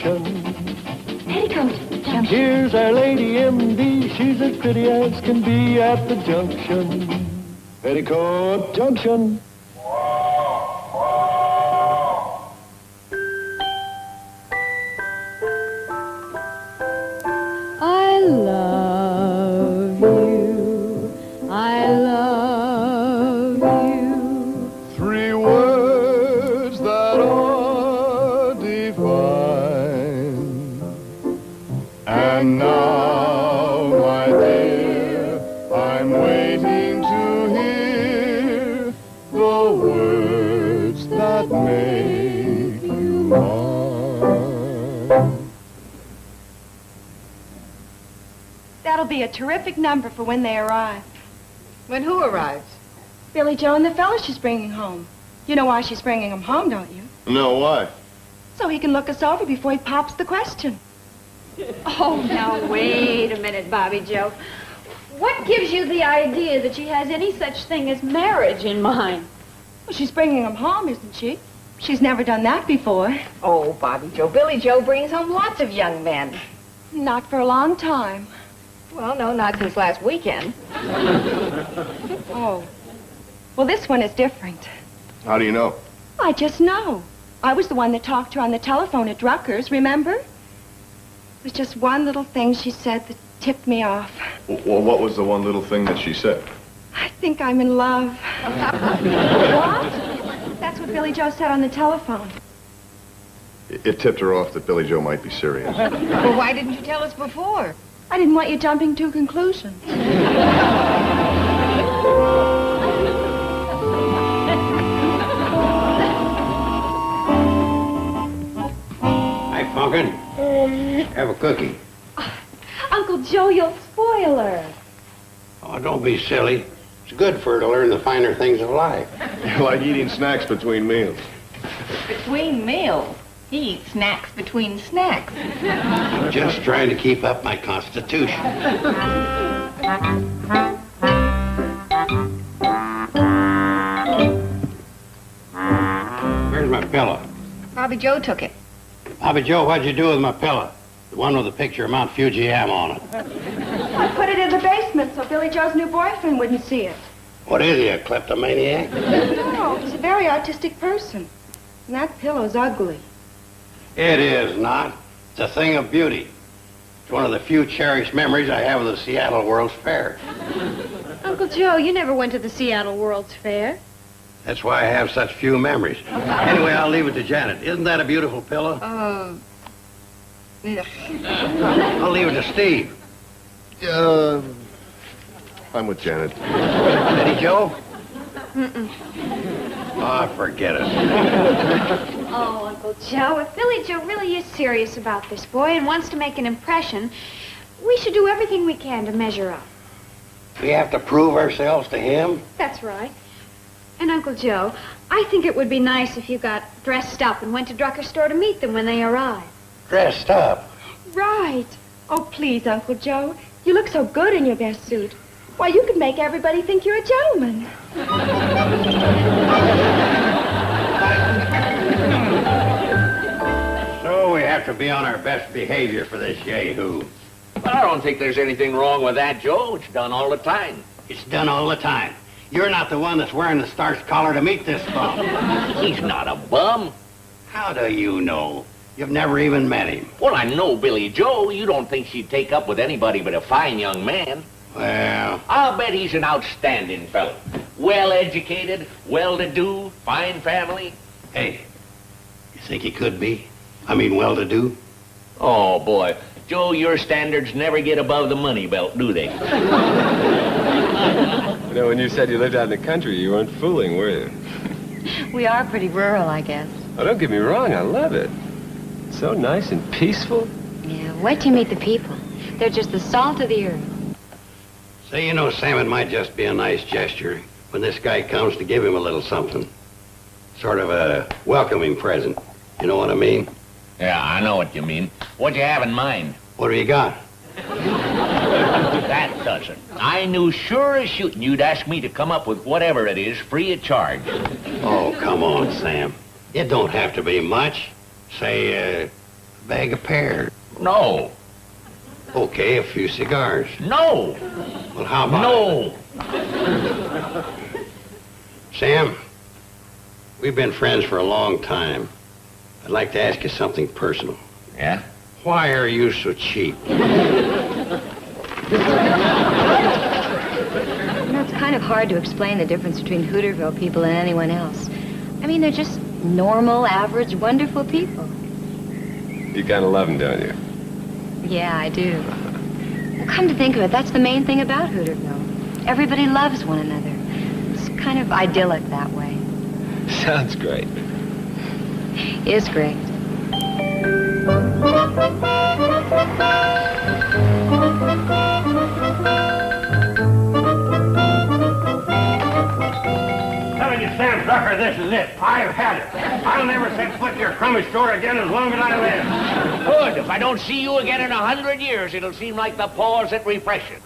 Junction. Petticoat Junction. Here's our lady M.D. She's as pretty as can be at the junction. Petticoat Junction. I love you. I love you. 3 words that are divine. And now, my dear, I'm waiting to hear the words that make you mine. That'll be a terrific number for when they arrive. When who arrives? Billy Joe and the fella she's bringing home. You know why she's bringing him home, don't you? No, why? So he can look us over before he pops the question. Oh, now wait a minute, Bobby Joe. What gives you the idea that she has any such thing as marriage in mind? Well, she's bringing him home, isn't she? She's never done that before. Oh, Bobby Joe. Billy Joe brings home lots of young men. Not for a long time. Well, no, not since last weekend. Oh. Well, this one is different. How do you know? I just know. I was the one that talked to her on the telephone at Drucker's, remember? It was just one little thing she said that tipped me off. Well, what was the one little thing that she said? I think I'm in love. What? That's what Billy Joe said on the telephone. It tipped her off that Billy Joe might be serious. Well, why didn't you tell us before? I didn't want you jumping to conclusions. Hi, Pumpkin. Have a cookie. Uncle Joe, you'll spoil her. Oh, don't be silly. It's good for her to learn the finer things of life. You like eating snacks between meals. Between meals. He eats snacks between snacks. I'm just trying to keep up my constitution. Where's my pillow? Bobby Joe took it. Bobby Joe, what'd you do with my pillow? The one with the picture of Mount Fujiam on it. I put it in the basement so Billy Joe's new boyfriend wouldn't see it. What is he, a kleptomaniac? No, he's a very artistic person. And that pillow's ugly. It is not. It's a thing of beauty. It's one of the few cherished memories I have of the Seattle World's Fair. Uncle Joe, you never went to the Seattle World's Fair. That's why I have such few memories. Anyway, I'll leave it to Janet. Isn't that a beautiful pillow? I'll leave it to Steve. I'm with Janet. Betty Joe? Oh, forget it. Oh, Uncle Joe, if Billy Joe really is serious about this boy and wants to make an impression, we should do everything we can to measure up. We have to prove ourselves to him? That's right. And Uncle Joe, I think it would be nice if you got dressed up and went to Drucker's store to meet them when they arrive. Dressed up? Right. Oh, please, Uncle Joe. You look so good in your best suit. Why, you could make everybody think you're a gentleman. So we have to be on our best behavior for this yahoo. Well, I don't think there's anything wrong with that, Joe. It's done all the time. It's done all the time. You're not the one that's wearing the starched collar to meet this bum. He's not a bum. How do you know? You've never even met him. Well, I know Billy Joe. You don't think she'd take up with anybody but a fine young man. Well, I'll bet he's an outstanding fellow. Well-educated, well-to-do, fine family. hey, you think he could be? I mean, well-to-do? Oh, boy. Joe, your standards never get above the money belt, do they? You know, when you said you lived out in the country, you weren't fooling, were you? We are pretty rural, I guess. Oh, don't get me wrong, I love it. It's so nice and peaceful. Yeah, wait till you meet the people. They're just the salt of the earth. Say, you know, Sam, it might just be a nice gesture when this guy comes to give him a little something. Sort of a welcoming present. You know what I mean? Yeah, I know what you mean. What you have in mind? What do you got? That does it. I knew sure as shooting you'd ask me to come up with whatever it is free of charge. Oh, come on, Sam. It don't have to be much. Say, bag of pears. No. Okay, a few cigars. No. Well, how about No. Sam, we've been friends for a long time. I'd like to ask you something personal. Yeah? Why are you so cheap? You know, it's kind of hard to explain the difference between Hooterville people and anyone else. I mean, they're just normal, average, wonderful people. You gotta love them, don't you? Yeah, I do. Well, come to think of it, that's the main thing about Hooterville. Everybody loves one another. It's kind of idyllic that way. Sounds great. Is great. Telling you, Sam Drucker, this is it. I've had it. I'll never set foot in your crummy store again as long as I live. Good. If I don't see you again in 100 years, it'll seem like the pause at refreshing.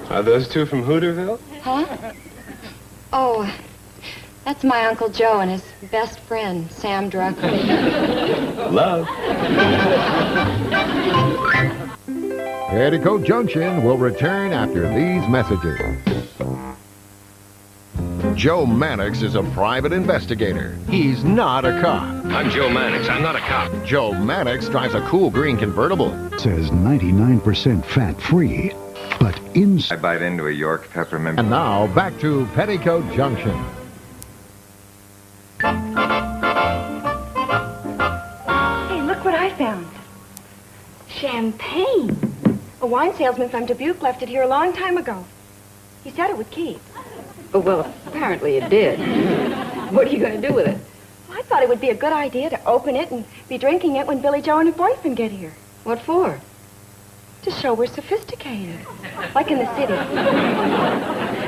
Are those two from Hooterville? Huh? Oh, that's my Uncle Joe and his best friend, Sam Drucker. Love. Petticoat Junction will return after these messages. Joe Mannix is a private investigator. He's not a cop. I'm Joe Mannix. I'm not a cop. Joe Mannix drives a cool green convertible. Says 99% fat-free, but inside. I bite into a York peppermint. And now, back to Petticoat Junction. Hey, look what I found. Champagne. A wine salesman from Dubuque left it here a long time ago. He said it would keep. Oh, well, apparently it did. What are you going to do with it? Well, I thought it would be a good idea to open it and be drinking it when Billy Joe and her boyfriend get here. What for? To show we're sophisticated. Like in the city.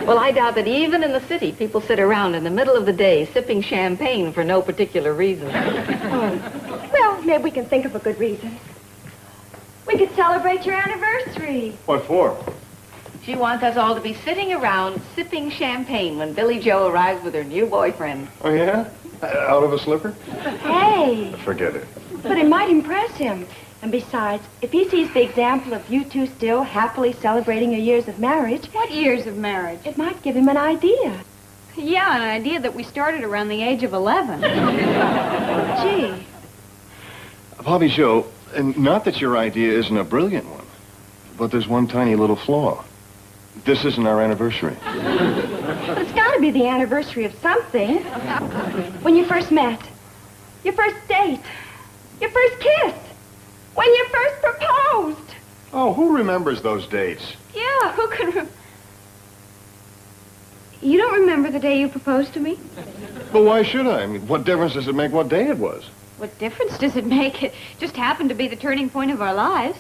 Well, I doubt that even in the city, people sit around in the middle of the day sipping champagne for no particular reason. Oh. Well, maybe we can think of a good reason. We could celebrate your anniversary. What for? She wants us all to be sitting around sipping champagne when Billy Joe arrives with her new boyfriend. Oh, yeah? Out of a slipper? Hey, Forget it. but it might impress him. And besides, if he sees the example of you two still happily celebrating your years of marriage, What years of marriage? it might give him an idea. Yeah, an idea that we started around the age of 11. Gee, Bobby Joe, and not that your idea isn't a brilliant one, but there's one tiny little flaw. This isn't our anniversary. it's got to be the anniversary of something. When you first met, your first date, your first kiss, when you first proposed. Oh, who remembers those dates? Yeah, who can... You don't remember the day you proposed to me? Well, why should I? I mean, what difference does it make what day it was? What difference does it make? It just happened to be the turning point of our lives.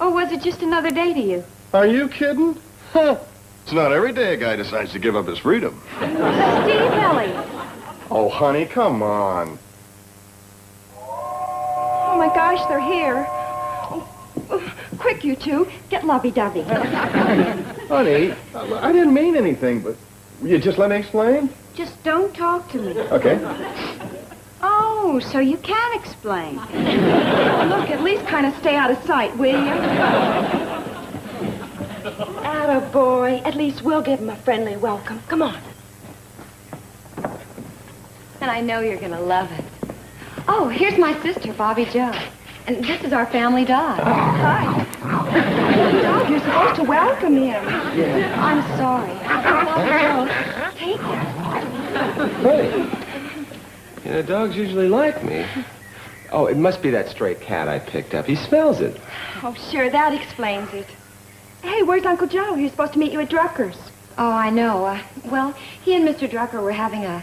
Or was it just another day to you? Are you kidding? Huh. It's not every day a guy decides to give up his freedom. Steve Ellie. Oh, honey, come on. Oh, my gosh, they're here. Oh, quick, you two. Get lovey-dovey. Honey, I didn't mean anything, but will you just let me explain? Just don't talk to me. Okay. Oh, so you can explain. Look, at least kind of stay out of sight, will you? Attaboy. At least we'll give him a friendly welcome. Come on. And I know you're going to love it. Oh, here's my sister, Bobby Joe. And this is our family dog. Hi. Dog, you're supposed to welcome him. I'm sorry. Bobby Joe, take him. Hey. You know, dogs usually like me. Oh, it must be that stray cat I picked up. He smells it. Oh, sure, that explains it. Hey, where's Uncle Joe? He was supposed to meet you at Drucker's. Oh, I know. Well, he and Mr. Drucker were having a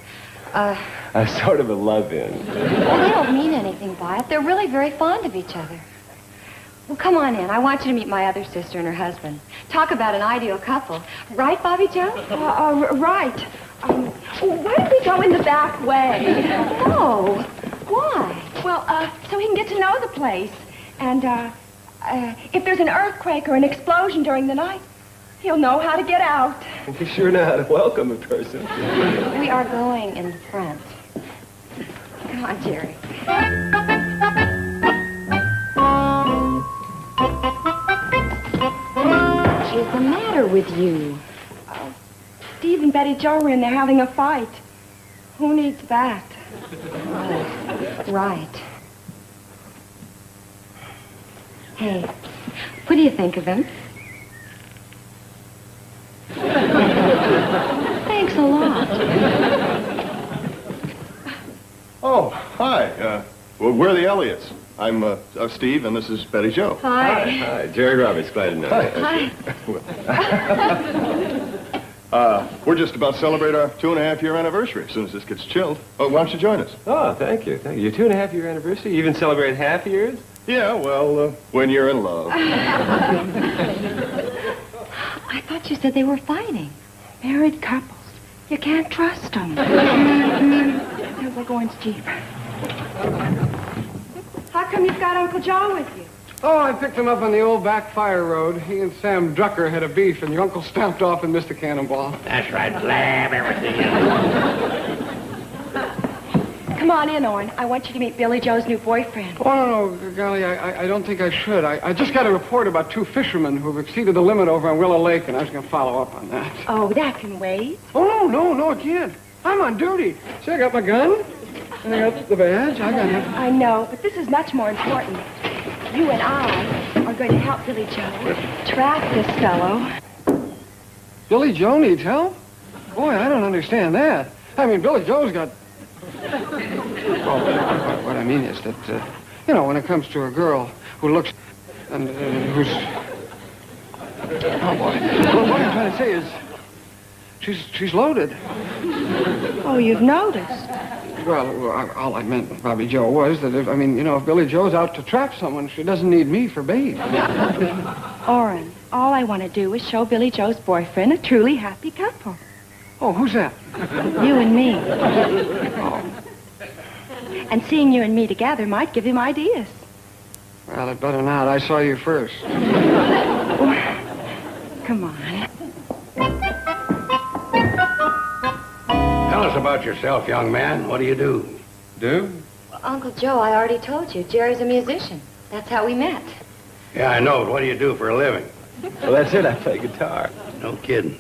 sort of a love-in. Well, they don't mean anything by it. They're really very fond of each other. Well, come on in. I want you to meet my other sister and her husband. Talk about an ideal couple. Right, Bobby Joe? Right. Why don't we go in the back way? Oh, why? Well, so he can get to know the place. And, if there's an earthquake or an explosion during the night, he'll know how to get out. You sure know how to welcome a person. We are going in the front. Come on, Jerry. What's the matter with you? Steve and Betty Jo were in there having a fight. Who needs that? Oh, right. Hey, what do you think of him? Thanks a lot. Oh, hi. Well, we're the Elliots. I'm Steve, and this is Betty Jo. Hi. Hi, Jerry Roberts. Glad to know you. Hi. We're just about to celebrate our 2.5-year anniversary as soon as this gets chilled. Oh, why don't you join us? Oh, thank you. Thank you. Your 2.5-year anniversary? You even celebrate half years? Yeah, well, when you're in love. I thought you said they were fighting. Married couples. You can't trust them. Sounds like Orange Jeep. How come you've got Uncle Joe with you? Oh, I picked him up on the old back fire road. He and Sam Drucker had a beef, and your uncle stamped off and missed a cannonball. That's right, blab everything in. Come on in, Orrin. I want you to meet Billy Joe's new boyfriend. Oh, no, golly, I don't think I should. I just got a report about 2 fishermen who've exceeded the limit over on Willow Lake, and I was going to follow up on that. Oh, that can wait. Oh, no, it can't. I'm on duty. See, I got my gun, and I got the badge. I got it. I know, but this is much more important. You and I are going to help Billy Joe trap this fellow. Billy Joe needs help? Boy, I don't understand that. I mean, Billy Joe's got... Oh, what I mean is that, when it comes to a girl who looks and who's... Oh, boy. Well, what I'm trying to say is she's loaded. Oh, you've noticed. Well, all I meant, Bobby Joe, was that if Billy Joe's out to trap someone, she doesn't need me for bait. Orrin, all I want to do is show Billy Joe's boyfriend a truly happy couple. Oh, who's that? You and me. Oh. And seeing you and me together might give him ideas. Well, it better not. I saw you first. Come on. Tell us about yourself, young man. What do you do? Do? Well, Uncle Joe, I already told you. Jerry's a musician. That's how we met. Yeah, I know, but what do you do for a living? Well, that's it. I play guitar. No kidding.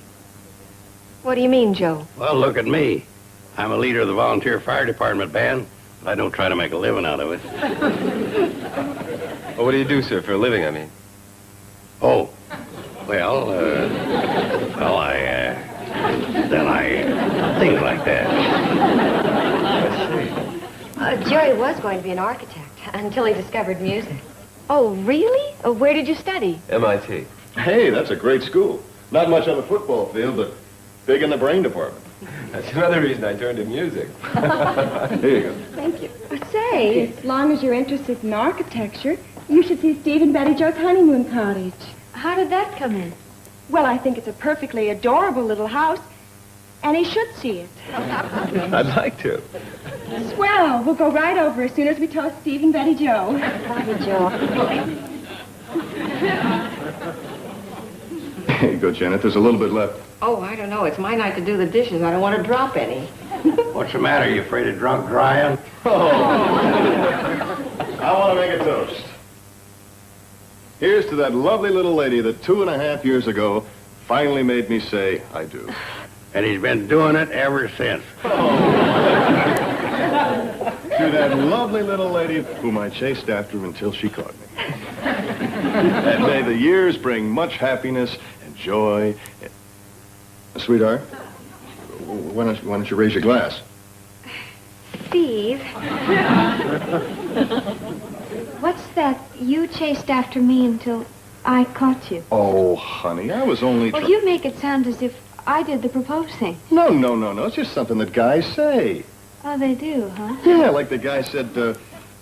What do you mean, Joe? Well, look at me. I'm a leader of the volunteer fire department band, but I don't try to make a living out of it. Well, what do you do, sir, for a living, I mean? Oh, well, things like that. I see. Jerry was going to be an architect until he discovered music. Oh, really? Oh, where did you study? MIT. Hey, that's a great school. Not much on the football field, but big in the brain department. That's another reason I turned to music. Here you go. Thank you. Say, as long as you're interested in architecture, you should see Steve and Betty Jo's honeymoon cottage. How did that come in? Well, I think it's a perfectly adorable little house, and he should see it. I'd like to. Swell. We'll go right over as soon as we toast Steve and Betty Jo. Bobby Joe. Here you go, Janet. There's a little bit left. Oh, I don't know. It's my night to do the dishes. I don't want to drop any. What's the matter? You afraid of drunk drying? I want to make a toast. Here's to that lovely little lady that 2.5 years ago finally made me say, I do. And he's been doing it ever since. To that lovely little lady whom I chased after until she caught me. And may the years bring much happiness and joy. Sweetheart, why don't you raise your glass? Steve. What's that? You chased after me until I caught you. Oh, honey, I was only... Well, you make it sound as if I did the proposing. No. It's just something that guys say. Oh, they do, huh? Yeah, like the guy said,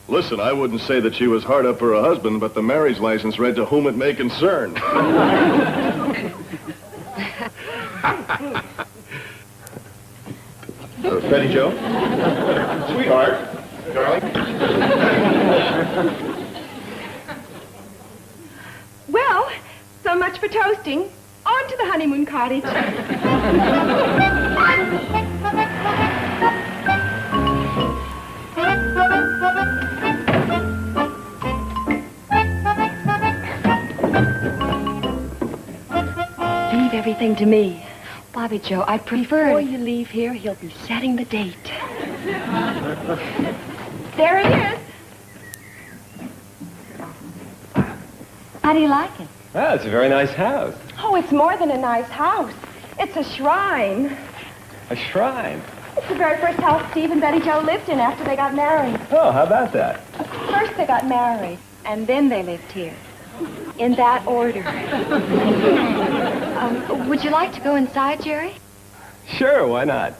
listen, I wouldn't say that she was hard up for a husband, but the marriage license read to whom it may concern. Betty Jo? Sweetheart? Darling? Well, so much for toasting. On to the honeymoon cottage. nothing to me. Bobby Joe, I prefer... Before you leave here, he'll be setting the date. There he is. How do you like it? Well, it's a very nice house. Oh, it's more than a nice house. It's a shrine. A shrine. It's the very first house Steve and Betty Jo lived in after they got married. Oh, how about that? First they got married, and then they lived here. In that order. Would you like to go inside, Jerry? Sure, why not?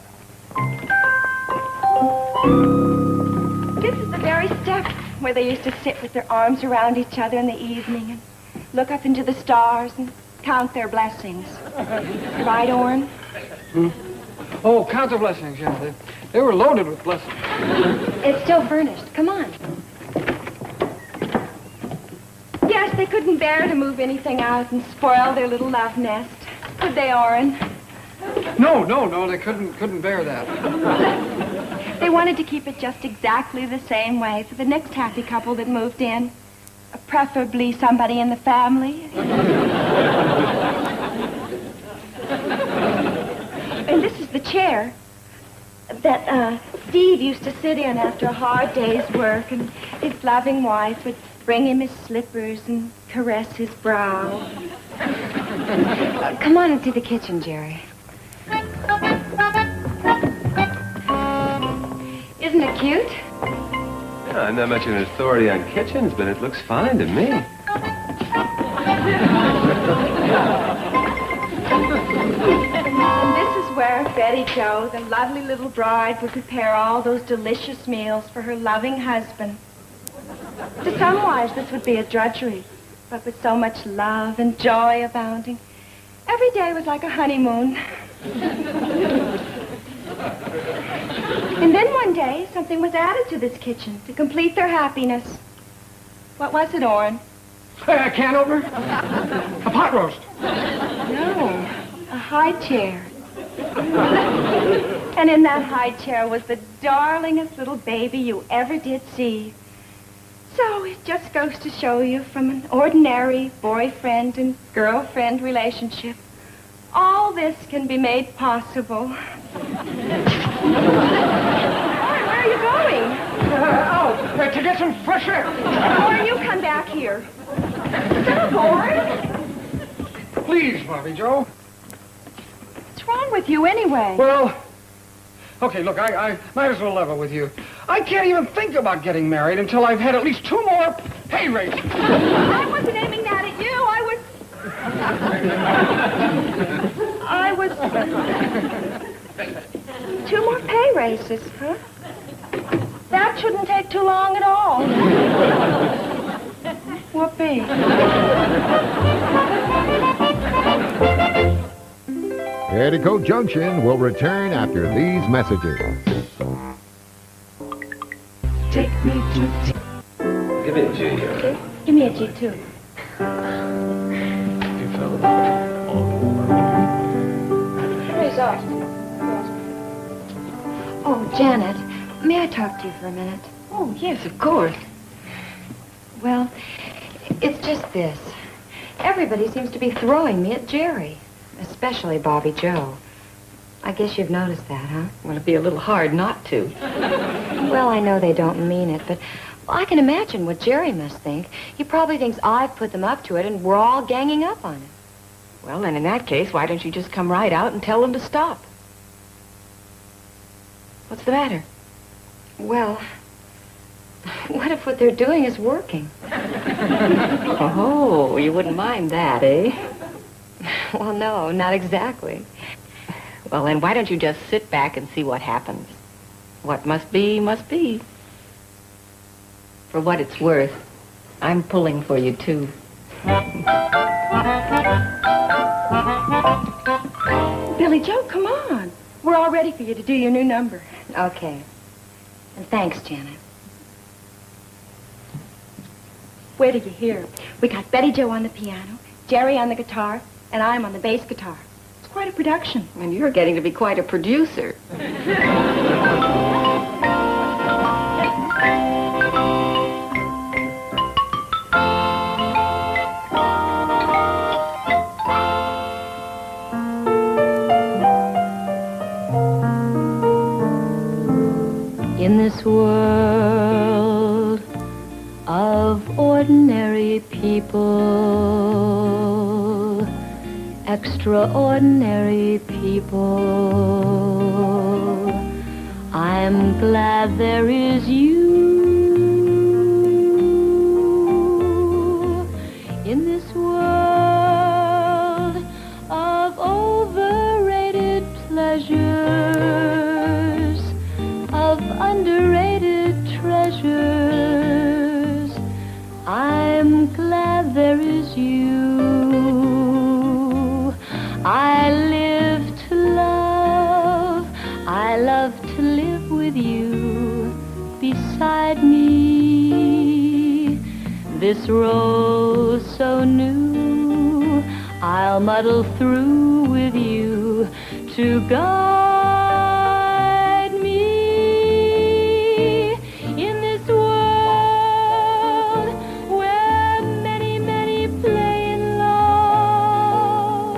This is the very step where they used to sit with their arms around each other in the evening and look up into the stars and count their blessings. Right, Orrin? Oh, count the blessings, yeah. They were loaded with blessings. It's still furnished. Come on. Yes, they couldn't bear to move anything out and spoil their little love nest. Could they, Orrin? No, they couldn't bear that. They wanted to keep it just exactly the same way for the next happy couple that moved in. Preferably somebody in the family. And this is the chair that Steve used to sit in after a hard day's work, and his loving wife would bring him his slippers and caress his brow. Come on into the kitchen, Jerry. Isn't it cute? Yeah, I'm not much of an authority on kitchens, but it looks fine to me. And this is where Betty Jo, the lovely little bride, would prepare all those delicious meals for her loving husband. To some wives, this would be a drudgery, but with so much love and joy abounding, every day was like a honeymoon. And then one day, something was added to this kitchen to complete their happiness. What was it, Orrin? A can opener? A pot roast? No, a high chair. And in that high chair was the darlingest little baby you ever did see. So it just goes to show you, from an ordinary boyfriend and girlfriend relationship, all this can be made possible. Where are you going? To get some fresh air. Or you come back here. Stop, Orrin. Please, Bobby Joe. What's wrong with you anyway? Well, okay, look, I might as well level with you. I can't even think about getting married until I've had at least 2 more pay raises. I wasn't aiming that at you. I was 2 more pay raises, huh? That shouldn't take too long at all. Whoopee. Petticoat Junction will return after these messages. Take me to... Give me a G. Okay. Give me a G, too. You fellas. Where's ours? Oh, Janet, may I talk to you for a minute? Oh, yes, of course. Well, it's just this. Everybody seems to be throwing me at Jerry, especially Bobby Joe. I guess you've noticed that, huh? Well, it'd be a little hard not to. Well, I know they don't mean it, but I can imagine what Jerry must think. He probably thinks I've put them up to it and we're all ganging up on it. Well, then in that case, why don't you just come right out and tell them to stop? What's the matter? Well, what if what they're doing is working? Oh, you wouldn't mind that, eh? Well, no, not exactly. Well, then why don't you just sit back and see what happens? What must be, must be. For what it's worth, I'm pulling for you, too. Billy Joe, come on. We're all ready for you to do your new number. Okay. And thanks, Janet. Where did you hear? We got Betty Jo on the piano, Jerry on the guitar, and I'm on the bass guitar. It's quite a production. And you're getting to be quite a producer. In this world of ordinary people, extraordinary people, I'm glad there is you. In this world of overrated pleasures, of underrated treasures, I'm glad there is you. I live to love, I love to live with you beside me. This rose so new, I'll muddle through with you to guide me. In this world where many, many play in love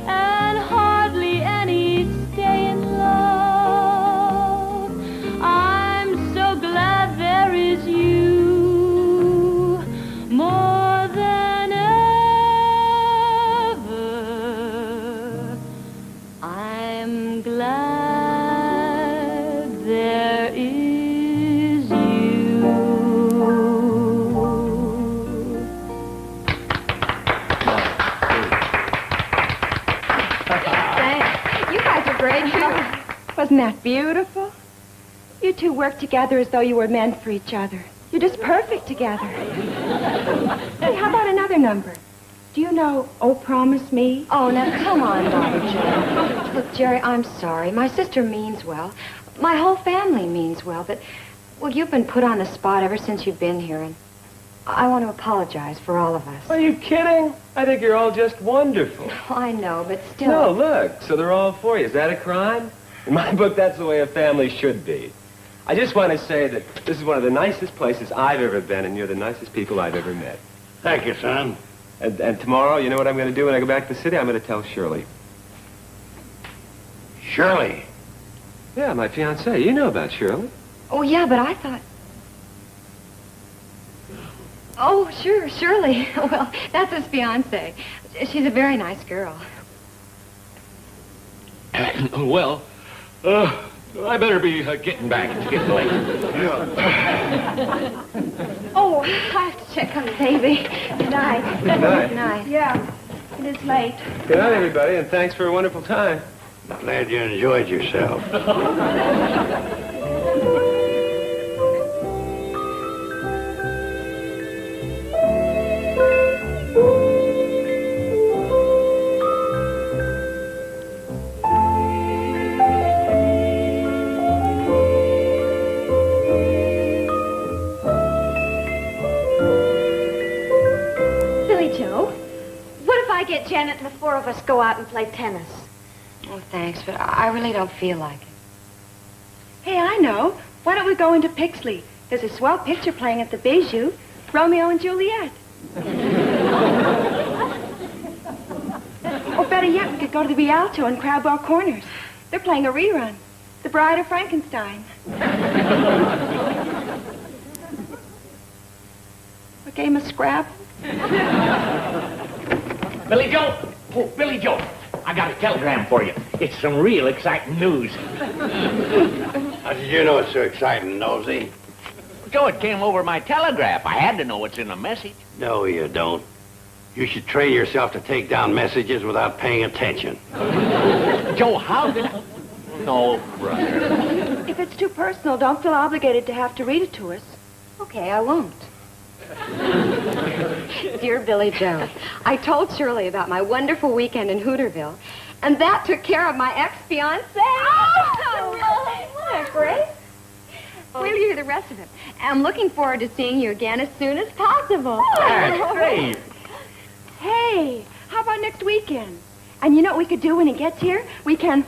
and hardly any stay in love, I'm so glad there is you. More than ever, I'm glad there is you. Thanks. You guys are great, too. Wasn't that beautiful? You two work together as though you were meant for each other. You're just perfect together. Hey, how about another number? Do you know Oh Promise Me? Oh, now come on, Bobby Joe. Look, Jerry, I'm sorry. My sister means well. My whole family means well, but, well, you've been put on the spot ever since you've been here, and I want to apologize for all of us. Are you kidding? I think you're all just wonderful. I know, but still... No, look, so they're all for you. Is that a crime? In my book, that's the way a family should be. I just want to say that this is one of the nicest places I've ever been, and you're the nicest people I've ever met. Thank you, son. And tomorrow, you know what I'm going to do when I go back to the city? I'm going to tell Shirley. Shirley? Yeah, my fiancée. You know about Shirley. Oh, yeah, but I thought... Oh, sure, Shirley. Well, that's his fiancée. She's a very nice girl. Well, I better be getting back. It's getting late. Oh, I have to check on the baby. Good night. Good night. Good night. Yeah, it is late. Good night, everybody, and thanks for a wonderful time. Glad you enjoyed yourself. Get Janet and the four of us go out and play tennis. Oh, thanks, but I really don't feel like it. Hey, I know. Why don't we go into Pixley? There's a swell picture playing at the Bijou. Romeo and Juliet. Or better yet, we could go to the Rialto and Crabwell Corners. They're playing a rerun. The Bride of Frankenstein. A game of Scrabble. Billy Joe! Oh, Billy Joe! I got a telegram for you. It's some real exciting news. How did you know it's so exciting, Nosy? Joe, it came over my telegraph. I had to know what's in the message. No, you don't. You should train yourself to take down messages without paying attention. Joe, how did I... No, brother. If it's too personal, don't feel obligated to have to read it to us. Okay, I won't. Dear Billy Joe, I told Shirley about my wonderful weekend in Hooterville, and that took care of my ex-fiancé. Oh, isn't that great? Wait till you hear the rest of it. I'm looking forward to seeing you again as soon as possible. That's great. Hey, how about next weekend? And you know what we could do when he gets here? We can...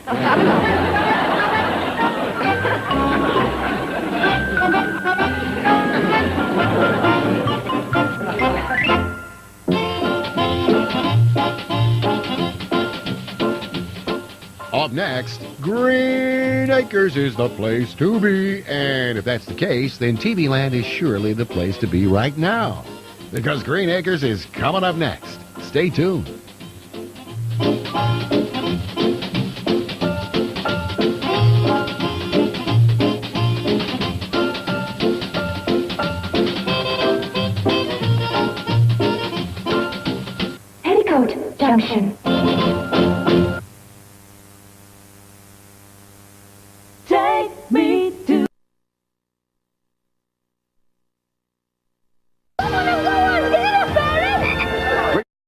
Up next, green Acres is the place to be. And if that's the case, then TV Land is surely the place to be right now. Because Green Acres is coming up next. Stay tuned.